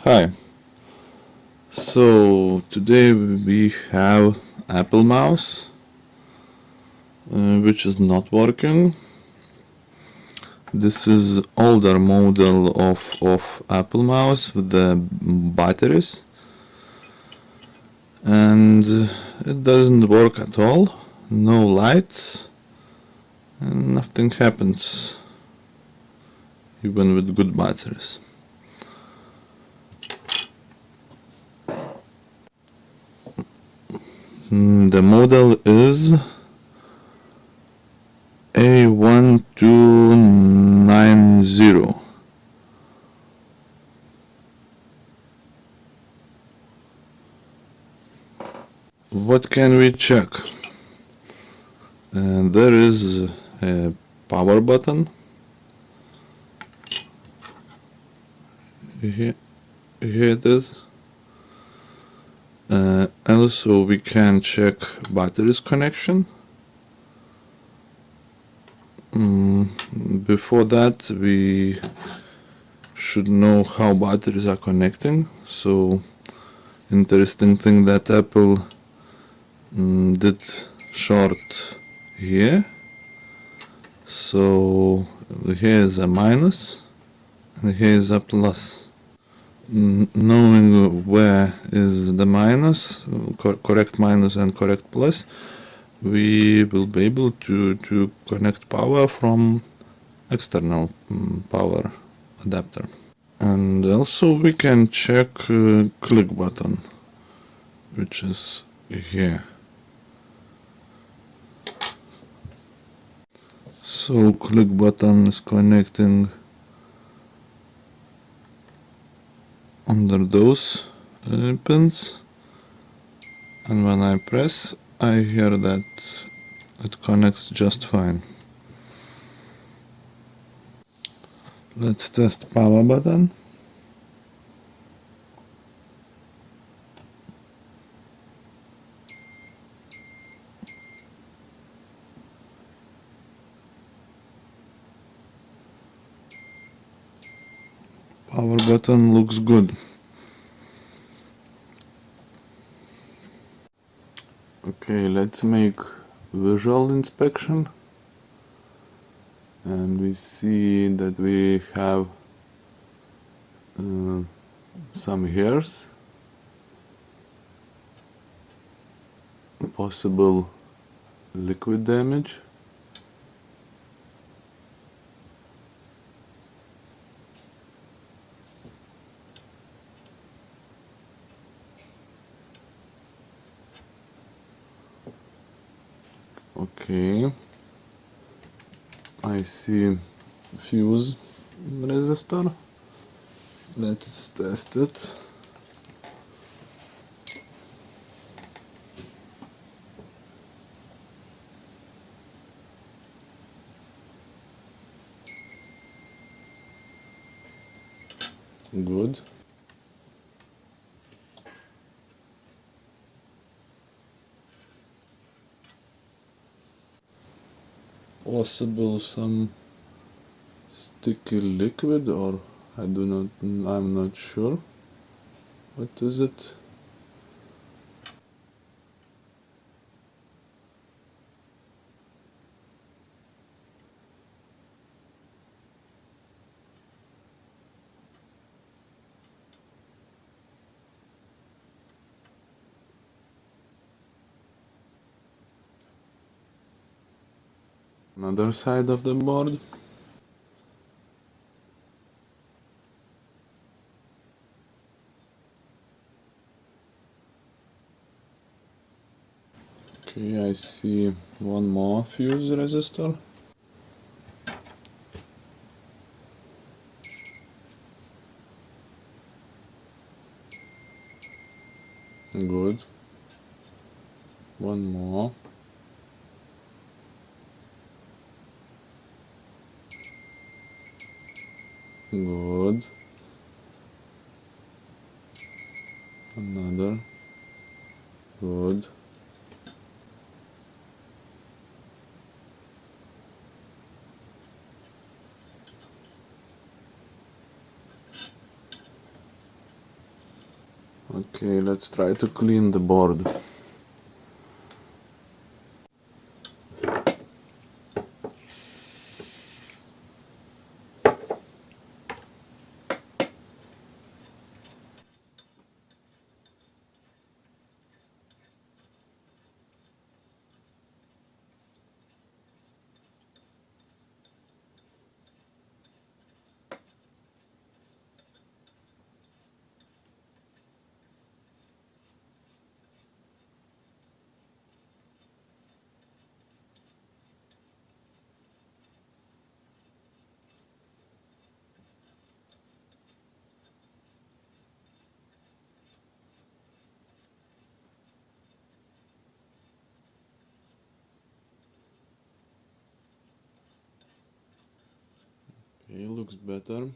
Hi. So today we have Apple mouse, which is not working. This is older model of Apple mouse with the batteries, and it doesn't work at all. No light, and nothing happens, even with good batteries. The model is A1290. What can we check? There is a power button. Here it is. Also we can check batteries connection. Before that we should know how batteries are connecting. So interesting thing that Apple did short here. So here is a minus and here is a plus. Knowing where is the minus, correct minus and correct plus, we will be able to connect power from external power adapter. And also we can check click button, which is here. So click button is connecting under those pins, and when I press I hear that it connects just fine. Let's test power button. Power button looks good. Okay, let's make visual inspection, and we see that we have some hairs, possible liquid damage. Okay, I see fuse resistor. Let's test it. Good. Possible some sticky liquid, or I'm not sure. What is it? Another side of the board. Okay, I see one more fuse resistor. Good. One more. Good. Another. Good. Okay, let's try to clean the board. Okay, looks better.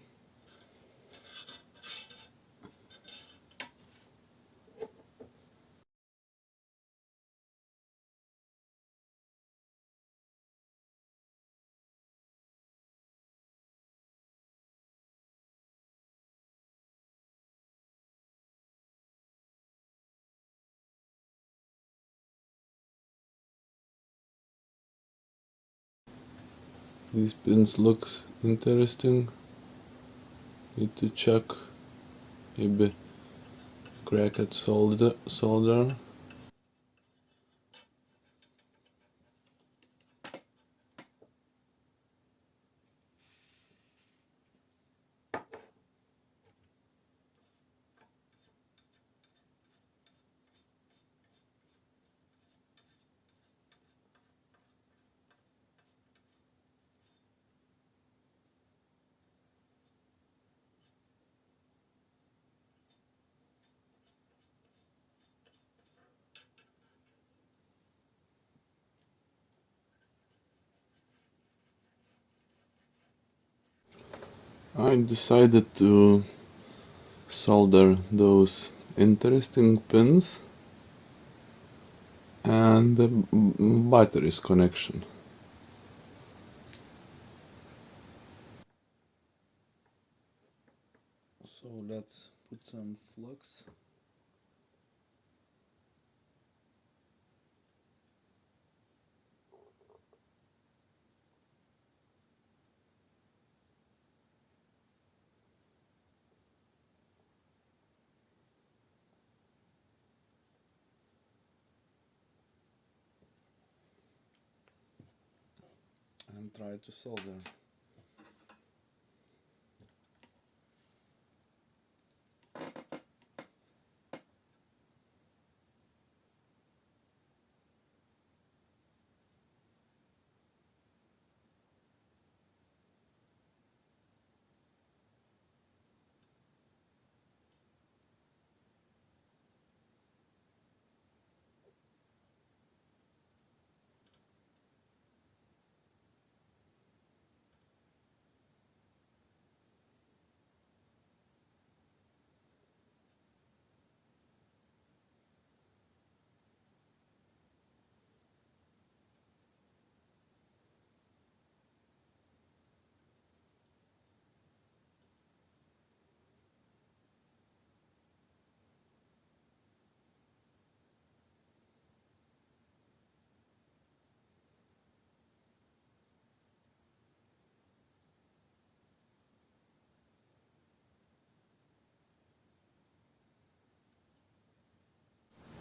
These pins looks interesting. Need to check, maybe crack at solder. I decided to solder those interesting pins and the batteries connection. So let's put some flux. And try to solder.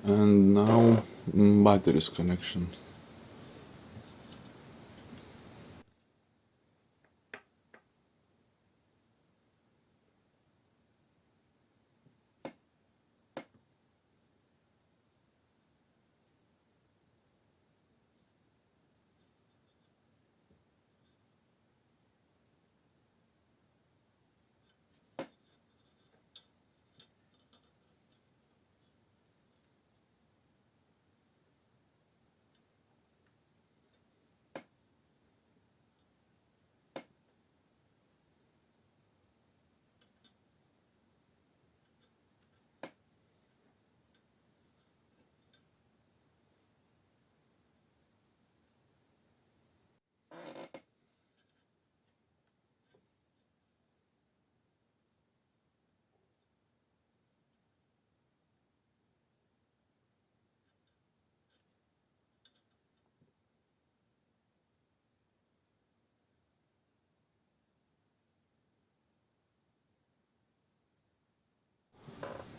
And now batteries connection.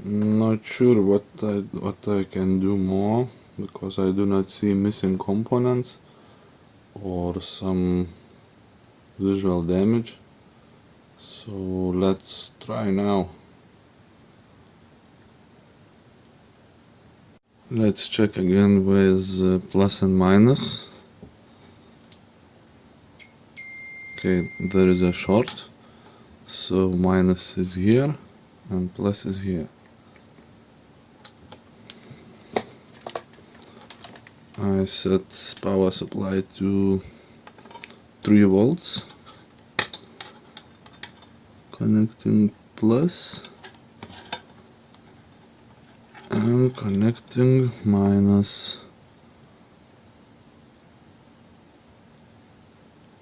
Not sure what I can do more, because I do not see missing components or some visual damage. So let's try now. Let's check again with plus and minus. Okay, there is a short, so minus is here and plus is here. I set power supply to 3 volts, connecting plus and connecting minus.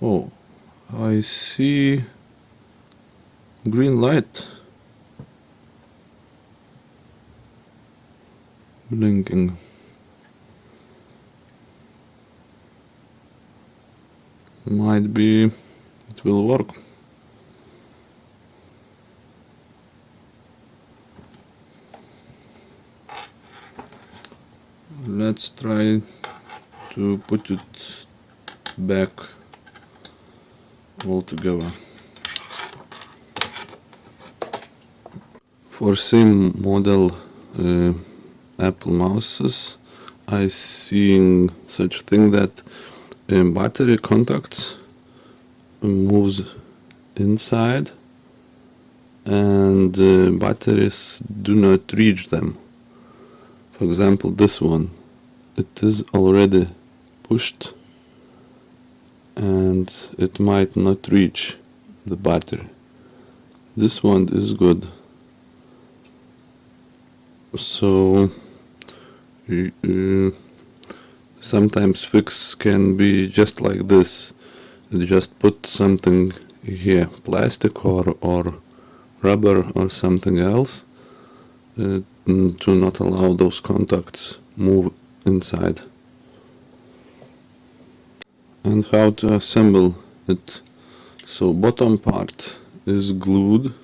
Oh, I see green light blinking. Might be it will work. Let's try to put it back all together. For same model Apple mouses, I seen such thing that battery contacts moves inside and batteries do not reach them. For example, this one, it is already pushed and it might not reach the battery. This one is good. So sometimes fix can be just like this. You just put something here, plastic or rubber or something else, to not allow those contacts move inside. And how to assemble it. So bottom part is glued,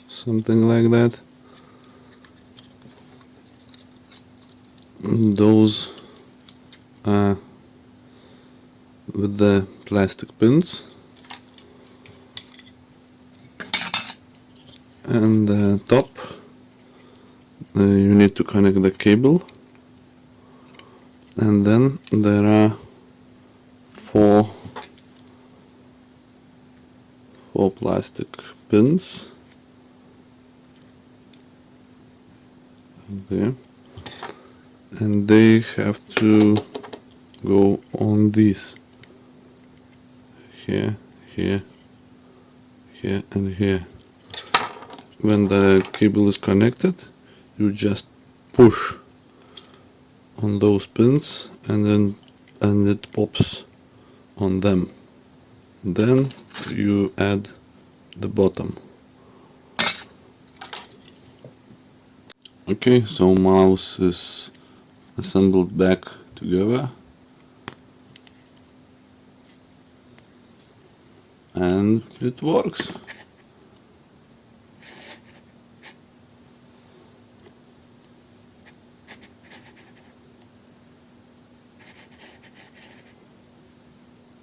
something like that. Those are with the plastic pins, and the top you need to connect the cable, and then there are four plastic pins there, and they have to go on these, here, here, here and here. When the cable is connected, you just push on those pins and it pops on them. Then you add the bottom. Okay, so mouse is assembled back together, and it works.